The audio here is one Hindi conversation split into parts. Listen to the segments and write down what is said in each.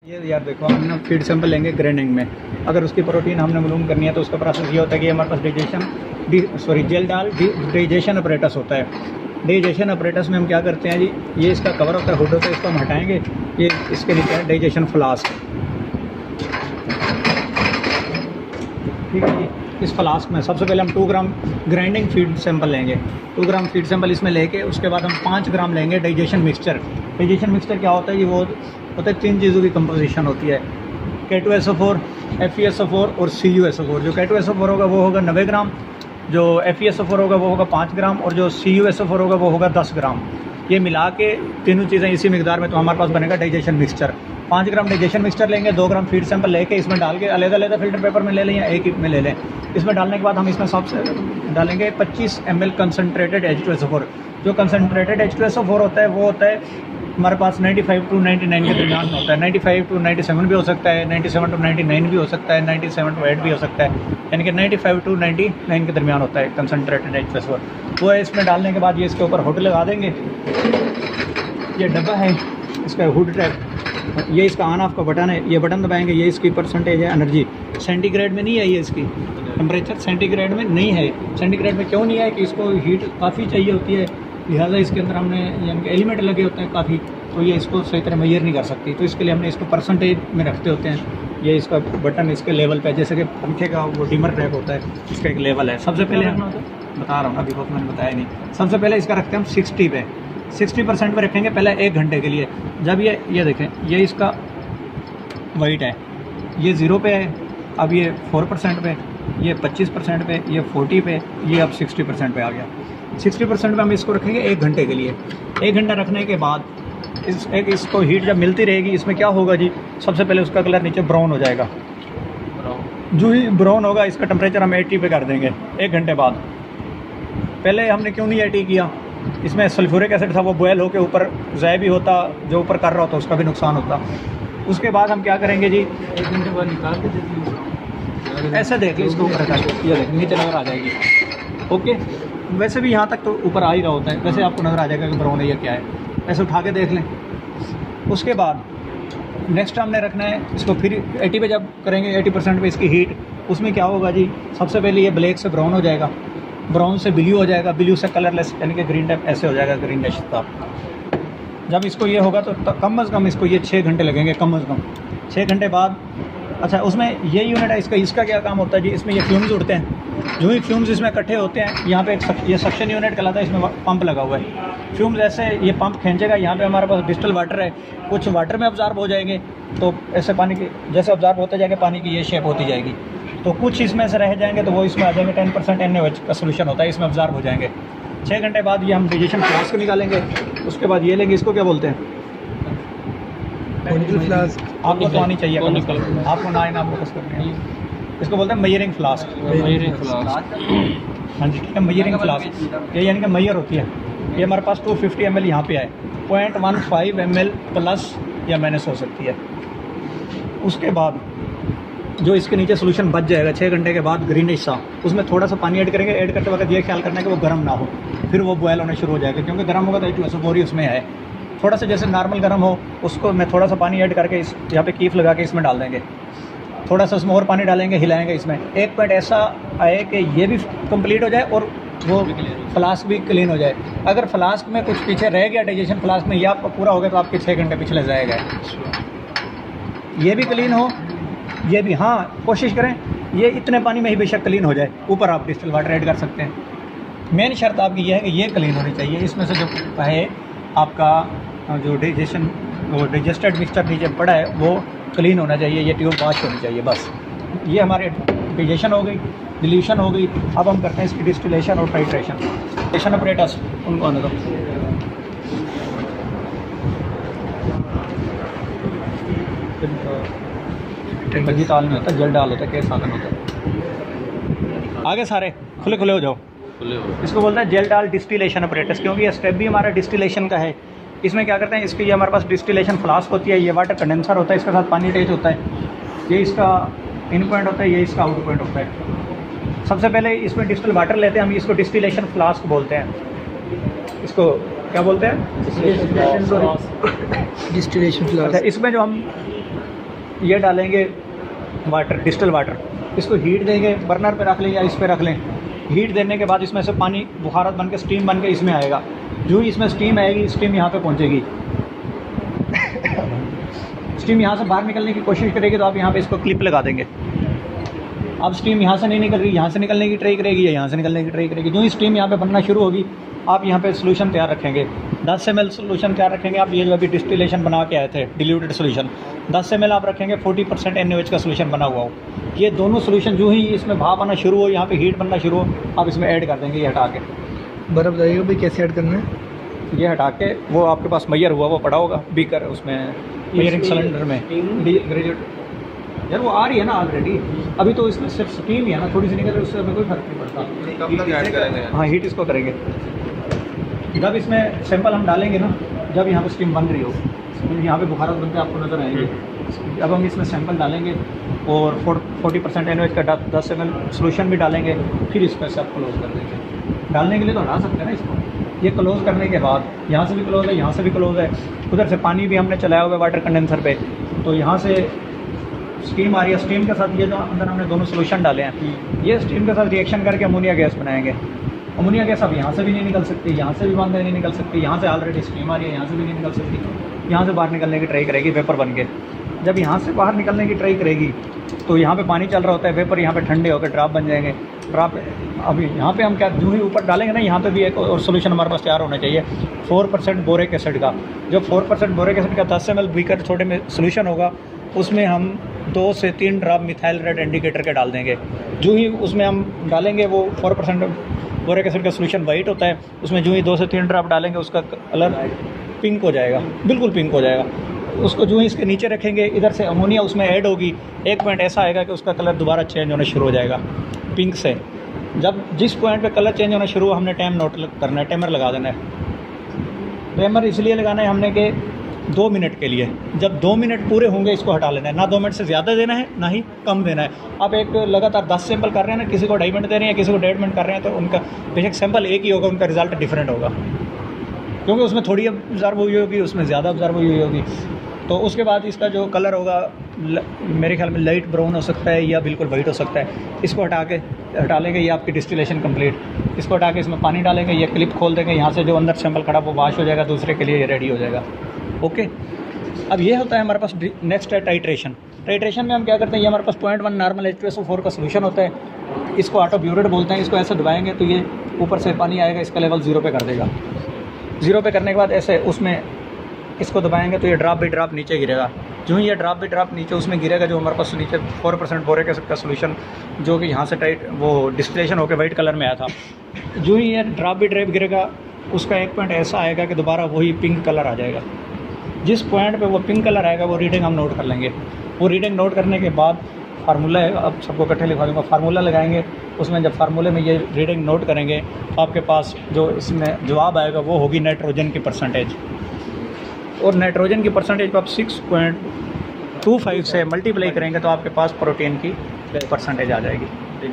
ये यार देखो, हमने फीड सैंपल लेंगे ग्रेनिंग में। अगर उसकी प्रोटीन हमने मालूम करनी है तो उसका प्रोसेस ये होता है कि हमारे पास जेल डाल डाइजेशन अपरेटस होता है। डाइजेशन अपरेटस में हम क्या करते हैं जी, ये इसका कवर होता है, हुड होता है, इसको हम हटाएंगे। ये इसके नीचे है डाइजेशन फ्लास्क, ठीक है जी। इस फ्लास्क में सबसे पहले हम 2 ग्राम ग्राइंडिंग फीड सैंपल लेंगे। 2 ग्राम फीड सैंपल इसमें लेके उसके बाद हम 5 ग्राम लेंगे डाइजेशन मिक्सचर। डाइजेशन मिक्सचर क्या होता है जी, वो होता है 3 चीज़ों की कंपोजिशन होती है, K2SO4, FeSO4 और CuSO4। जो K2SO4 होगा वो होगा 90 ग्राम, जो FeSO4 होगा वो होगा 5 ग्राम और जो CuSO4 होगा वो होगा 10 ग्राम। ये मिला के तीनों चीज़ें इसी मिकदार में तो हमारे पास बनेगा डाइजेशन मिक्सचर। 5 ग्राम डाइजेशन मिक्सचर लेंगे, 2 ग्राम फीड सैंपल लेके इसमें डाल के अलग-अलग फिल्टर पेपर में ले लें या एक में ले लें। इसमें डालने के बाद हम इसमें सबसे डालेंगे 25 ml कंसनट्रेटेड H2SO4। जो कंसनट्रेटेड H2SO4 होता है वो होता है हमारे पास 95 to 99 के दरमियान होता है। 95 to 97 भी हो सकता है, 97 to 99 भी हो सकता है, 97 to 8 भी हो सकता है, यानी कि 95 to 99 के दरमियान होता है कंसनट्रेटेड H2SO4। वो है, इसमें डालने के बाद ये इसके ऊपर हुड लगा देंगे। ये डब्बा है, इसका हुड ट्रैप, ये इसका ऑन ऑफ का बटन है, ये बटन दबाएंगे, ये इसकी परसेंटेज है एनर्जी। सेंटीग्रेड में नहीं है ये, इसकी टेम्परेचर सेंटीग्रेड में नहीं है। सेंटीग्रेड में क्यों नहीं है कि इसको हीट काफ़ी चाहिए होती है, लिहाजा इसके अंदर हमने यानी कि एलिमेंट लगे होते हैं काफ़ी, तो ये इसको सही तरह मेजर नहीं कर सकती, तो इसके लिए हमने इसको परसेंटेज में रखते होते हैं। ये इसका बटन इसके लेवल पे, जैसे कि पंखे का वो डिमर ट्रैप होता है, इसका एक लेवल है। सबसे पहले हम बता रहा हूँ, अभी बहुत मैंने बताया नहीं। सबसे पहले इसका रखते हैं हम 60 पे, 60% पे रखेंगे पहले 1 घंटे के लिए। जब ये देखें, ये इसका वाइट है, ये 0 पे है, अब ये 4% पे, ये 25% पे, ये 40 पे, ये अब 60% पे आ गया। 60% पे हम इसको रखेंगे 1 घंटे के लिए। 1 घंटा रखने के बाद इसको हीट जब मिलती रहेगी, इसमें क्या होगा जी, सबसे पहले उसका कलर नीचे ब्राउन हो जाएगा। जो ही ब्राउन होगा इसका टेम्परेचर हम 80 पे कर देंगे 1 घंटे बाद। पहले हमने क्यों नहीं 80 किया, इसमें सल्फ्यूरिक एसिड था, वो बॉयल होकर ऊपर ज़ाय भी होता, जो ऊपर कर रहा होता उसका भी नुकसान होता। उसके बाद हम क्या करेंगे जी, 1 घंटे बाद निकाल के दे दीजिए। ऐसे देख लो, इसको ऊपर रखा, ये देख नीचे नज़र आ जाएगी। ओके, वैसे भी यहाँ तक तो ऊपर आ ही रहा होता है, वैसे आपको नज़र आ जाएगा कि ब्राउन है या क्या है। ऐसे उठा के देख लें। उसके बाद नेक्स्ट हमने रखना है इसको, फिर 80 पे जब करेंगे 80% पे इसकी हीट, उसमें क्या होगा जी, सबसे पहले ये ब्लैक से ब्राउन हो जाएगा, ब्राउन से ब्लू हो जाएगा, ब्लू से कलरलेस यानी कि ग्रीन टाइप ऐसे हो जाएगा, ग्रीन डैश था। जब इसको ये होगा तो कम अज़ कम इसको ये 6 घंटे लगेंगे, कम अज़ कम 6 घंटे बाद। अच्छा, उसमें ये यूनिट है इसका क्या काम होता है जी, इसमें ये फ्यूम्स उड़ते हैं। जो ही फ्यूम्स इसमें इकट्ठे होते हैं, यहाँ पे ये सक्शन यूनिट कहलाता है, इसमें पंप लगा हुआ है। फ्यूम्स ऐसे ये पंप खींचेगा, यहाँ पे हमारे पास डिस्टिल वाटर है, कुछ वाटर में अब्जॉर्ब हो जाएंगे, तो ऐसे पानी की जैसे अब्जॉर्ब होते जाएंगे पानी की ये शेप होती जाएगी, तो कुछ इसमें से रह जाएंगे तो वो इसमें आ जाएंगे। 10% NaOH का सोल्यूशन होता है, इसमें अब्जॉर्ब हो जाएंगे। 6 घंटे बाद ये हम डाइजेशन फ्लास्क निकालेंगे। उसके बाद ये लेंगे, इसको क्या बोलते हैं, फ्लास्क। आपको तो आनी चाहिए, आपको ना नाम फोकस करनी है। इसको बोलते हैं मेजरिंग फ्लास्क। हाँ जी, ठीक है, मेजरिंग फ्लास्क, ये यानी कि मेजर होती है। ये हमारे पास 250 ml यहाँ पे है, 0.15 ml प्लस या माइनस हो सकती है। उसके बाद जो इसके नीचे सोल्यूशन बच जाएगा 6 घंटे के बाद ग्रीनिश सा, उसमें थोड़ा सा पानी ऐड करेंगे। ऐड करते वक्त ये ख्याल करना है कि वो गर्म ना हो, फिर वो बॉयल होना शुरू हो जाएगा, क्योंकि गर्म होगा तो H2SO4 ही उसमें है। थोड़ा सा जैसे नॉर्मल गर्म हो, उसको मैं थोड़ा सा पानी ऐड करके इस यहाँ पे कीफ लगा के इसमें डाल देंगे। थोड़ा सा उसमें और पानी डालेंगे, हिलाएंगे। इसमें एक पॉइंट ऐसा आए कि ये भी कंप्लीट हो जाए और वो फ्लास्क भी क्लीन हो जाए। अगर फ्लास्क में कुछ पीछे रह गया डाइजेशन फ्लास्क में, ये आपका पूरा हो गया तो आपके 6 घंटे पिछले जाएगा। ये भी क्लीन हो, ये भी, हाँ कोशिश करें ये इतने पानी में ही बेशक क्लीन हो जाए, ऊपर आप डिस्टिल वाटर ऐड कर सकते हैं। मेन शर्त आपकी ये है कि ये क्लीन होनी चाहिए। इसमें से जो है आपका जो डाइजेस्टेड मिक्सचर नीचे पड़ा है वो क्लीन होना चाहिए, ये ट्यूब वॉश होनी चाहिए, बस। ये हमारे डाइजेशन हो गई, डिल्यूशन हो गई। अब हम करते हैं इसकी डिस्टिलेशन और टाइट्रेशन। डिस्टिलेशन ऑपरेटर्स उनको आने दो। बगी ताल में होता है, जल डाल होता है, केस साधन होता है। आगे सारे खुले खुले हो जाओ। इसको बोलते हैं जेल डाल डिस्टिलेशन ऑपरेटर्स, क्योंकि ये स्टेप भी हमारा डिस्टिलेशन का है। इसमें क्या करते हैं, इसकी ये हमारे पास डिस्टिलेशन फ्लास्क होती है, ये वाटर कंडेंसर होता है, इसके साथ पानी अटैच होता है। ये इसका इन पॉइंट होता है, ये इसका आउट पॉइंट होता है। सबसे पहले इसमें डिस्टिल वाटर लेते हैं हम, इसको डिस्टिलेशन फ्लास्क बोलते हैं। इसको क्या बोलते हैं, डिस्टिलेशन फ्लास्क। अच्छा, इसमें जो हम ये डालेंगे वाटर, डिस्टिल वाटर, इसको हीट देंगे, बर्नर पे रख लें या इस पे रख लें। हीट देने के बाद इसमें से पानी बुखारत बन के स्टीम बन के इसमें आएगा। जो ही इसमें स्टीम आएगी, स्टीम यहाँ पे पहुँचेगी। स्टीम यहाँ से बाहर निकलने की कोशिश करेगी तो आप यहाँ पे इसको क्लिप लगा देंगे। अब स्टीम यहाँ से नहीं निकल रही, यहाँ से निकलने की ट्राई करेगी या यहाँ से निकलने की ट्राई करेगी। जो ही स्टीम यहाँ पे बनना शुरू होगी, आप यहाँ पे सोल्यूशन तैयार रखेंगे। 10 ml सोल्यूशन तैयार रखेंगे आप। ये जो अभी डिस्टिलेशन बना के आए थे डिल्यूटेड सोल्यूशन, 10 ml आप रखेंगे 40% NaOH का सोल्यूशन बना हुआ हो। ये दोनों सोल्यूशन जो ही इसमें भाप आना शुरू हो, यहाँ पे हीट बनना शुरू हो, आप इसमें ऐड कर देंगे। ये हटा के बर्फ़ बताइएगा भाई कैसे ऐड करना है। ये हटा के वो आपके पास मैयर हुआ वो पड़ा होगा बीकर, उसमें मेयरिंग सिलेंडर में ग्रेजुएट यार वो आ रही है ना ऑलरेडी। अभी तो इसमें सिर्फ स्टीम ही है ना, थोड़ी सी निकल रही है, उससे हमें कोई फर्क नहीं पड़ता। कब तक ऐड करेंगे? हाँ, हीट इसको करेंगे जब इसमें सैंपल हम डालेंगे ना, जब यहाँ पे स्टीम बन रही हो, यहाँ पे बुखारत बनते आपको नज़र आएंगे। अब हम इसमें सैंपल डालेंगे और 40% NaOH का 10 ml सोल्यूशन भी डालेंगे, फिर इस पर से आप क्लोज़ कर देंगे। डालने के लिए तो हटा सकते हैं ना इसको। ये क्लोज़ करने के बाद यहाँ से भी क्लोज़ है, यहाँ से भी क्लोज़ है, उधर से पानी भी हमने चलाया हुआ है वाटर कंडेंसर पे, तो यहाँ से स्टीम आ रही है। स्टीम के साथ ये जो अंदर हमने दोनों सोल्यूशन डाले हैं, ये स्टीम के साथ रिएक्शन करके अमोनिया गैस बनाएंगे। अमोनिया गैस अब यहाँ से भी नहीं निकल सकती, यहाँ से भी बंद नहीं निकल सकती, यहाँ से ऑलरेडी स्टीम आ रही है, यहाँ से भी नहीं निकल सकती। यहाँ से बाहर निकलने की ट्राई करेगी वेपर बन के। जब यहाँ से बाहर निकलने की ट्राई करेगी तो यहाँ पे पानी चल रहा होता है, वेपर यहाँ पे ठंडे होकर ड्रॉप बन जाएंगे। ड्रॉप अभी यहाँ पे हम क्या जो ही ऊपर डालेंगे ना, यहाँ पे भी एक और सोल्यूशन हमारे पास तैयार होना चाहिए 4% बोरिक एसिड का। जो 4% बोरिक एसिड का 10 ml बीकर छोटे में सोल्यूशन होगा, उसमें हम 2 से 3 ड्रॉप मिथाइल रेड इंडिकेटर के डाल देंगे। जो ही उसमें हम डालेंगे वो 4% बोरिक एसिड का सोल्यूशन वाइट होता है, उसमें जो ही 2 से 3 ड्रॉप डालेंगे उसका कलर पिंक हो जाएगा, बिल्कुल पिंक हो जाएगा। उसको जो ही इसके नीचे रखेंगे, इधर से अमोनिया उसमें ऐड होगी, एक पॉइंट ऐसा आएगा कि उसका कलर दोबारा चेंज होना शुरू हो जाएगा पिंक से। जब जिस पॉइंट पे कलर चेंज होना शुरू हो, हमने टाइम नोट करना है, टाइमर लगा देना है। टाइमर इसलिए लगाना है हमने कि 2 मिनट के लिए। जब 2 मिनट पूरे होंगे इसको हटा लेना है। ना 2 मिनट से ज़्यादा देना है, ना ही कम देना है। आप एक लगातार 10 सैंपल कर रहे हैं ना, किसी को 2.5 मिनट दे रहे हैं, किसी को 1.5 मिनट कर रहे हैं, तो उनका बेशक सैंपल एक ही होगा, उनका रिजल्ट डिफरेंट होगा, क्योंकि उसमें थोड़ी ऑब्जर्व हुई होगी, उसमें ज़्यादा ऑब्जर्व हुई होगी। तो उसके बाद इसका जो कलर होगा मेरे ख्याल में लाइट ब्राउन हो सकता है या बिल्कुल वाइट हो सकता है। इसको हटा लेंगे, ये आपकी डिस्टिलेशन कंप्लीट। इसको हटा के इसमें पानी डालेंगे, ये क्लिप खोल देंगे, यहाँ से जो अंदर सैंपल खड़ा वो वॉश हो जाएगा, दूसरे के लिए ये रेडी हो जाएगा। ओके, अब ये होता है हमारे पास नेक्स्ट है टाइट्रेशन। टाइट्रेशन में हम क्या करते हैं, ये हमारे पास 0.1 नॉर्मल H2SO4 का सोल्यूशन होता है। इसको ऑटो ब्यूरेट बोलते हैं। इसको ऐसे दबाएंगे तो ये ऊपर से पानी आएगा, इसका लेवल 0 पे कर देगा। 0 पे करने के बाद ऐसे उसमें इसको दबाएंगे तो ये ड्रॉप बाई ड्रॉप नीचे गिरेगा। जो ही ये ड्रॉप बाई ड्रॉप नीचे उसमें गिरेगा, जो हमारे पास नीचे 4% बोरिक एसिड का सोल्यूशन जो कि यहाँ से टाइट वो डिस्टिलेशन होकर वाइट कलर में आया था, जो ही ये ड्रॉप बाई ड्रॉप गिरेगा, उसका एक पॉइंट ऐसा आएगा कि दोबारा वही पिंक कलर आ जाएगा। जिस पॉइंट पे वो पिंक कलर आएगा वो रीडिंग हम नोट कर लेंगे। वो रीडिंग नोट करने के बाद फार्मूला है, अब सबको इकट्ठे लिखवा दूँगा। फार्मूला लगाएंगे, उसमें जब फार्मूले में ये रीडिंग नोट करेंगे तो आपके पास जो इसमें जवाब आएगा वो होगी नाइट्रोजन की परसेंटेज। और नाइट्रोजन की परसेंटेज को आप 6.25 से मल्टीप्लाई करेंगे तो आपके पास प्रोटीन की परसेंटेज आ जाएगी।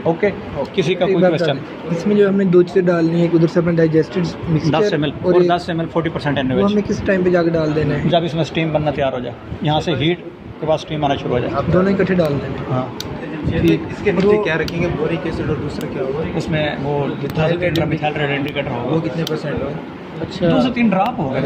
ओके, किसी का कोई क्वेश्चन? इसमें जो हमने 2 चीज़ें डालनी है, उधर से अपना डाइजेस्टेड मिक्सचर 10 ml और 10 ml 40% NaOH। वो हमें किस टाइम पे जाकर डाल देना है? जब इसमें स्टीम बनना तैयार हो जाए, यहाँ से हीट के बाद स्टीम आना शुरू हो जाए। दोनों इकट्ठे डाल देना है। हाँ, इसके नीचे क्या रखेंगे? बोरिक एसिड और दूसरा क्या होगा? उसमें वो मिथाइल रेड इंडिकेटर होगा। वो कितने % होगा? अच्छा, 2 से 3 ड्रॉप होगा।